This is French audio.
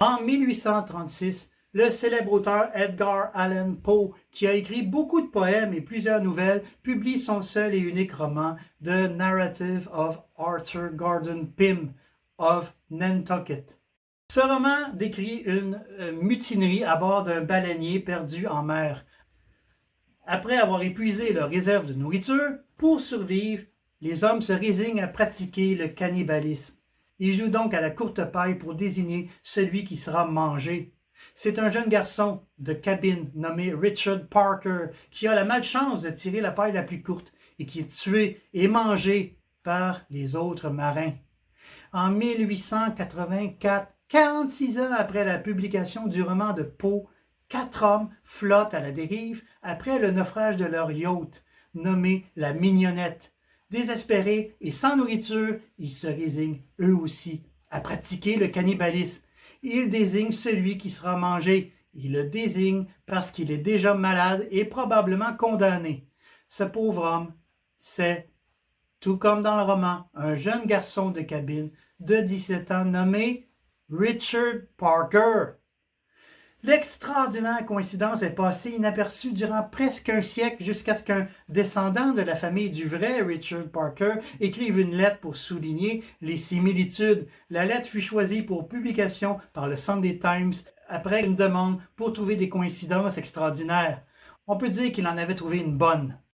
En 1836, le célèbre auteur Edgar Allan Poe, qui a écrit beaucoup de poèmes et plusieurs nouvelles, publie son seul et unique roman The Narrative of Arthur Gordon Pym of Nantucket. Ce roman décrit une mutinerie à bord d'un baleinier perdu en mer. Après avoir épuisé leur réserve de nourriture, pour survivre, les hommes se résignent à pratiquer le cannibalisme. Ils jouent donc à la courte paille pour désigner celui qui sera mangé. C'est un jeune garçon de cabine nommé Richard Parker qui a la malchance de tirer la paille la plus courte et qui est tué et mangé par les autres marins. En 1884, 46 ans après la publication du roman de Poe, 4 hommes flottent à la dérive après le naufrage de leur yacht, nommé la Mignonnette. Désespérés et sans nourriture, ils se résignent eux aussi à pratiquer le cannibalisme. Ils désignent celui qui sera mangé. Ils le désignent parce qu'il est déjà malade et probablement condamné. Ce pauvre homme, c'est, tout comme dans le roman, un jeune garçon de cabine de 17 ans nommé Richard Parker. L'extraordinaire coïncidence est passée inaperçue durant presque un siècle jusqu'à ce qu'un descendant de la famille du vrai Richard Parker écrive une lettre pour souligner les similitudes. La lettre fut choisie pour publication par le Sunday Times après une demande pour trouver des coïncidences extraordinaires. On peut dire qu'il en avait trouvé une bonne.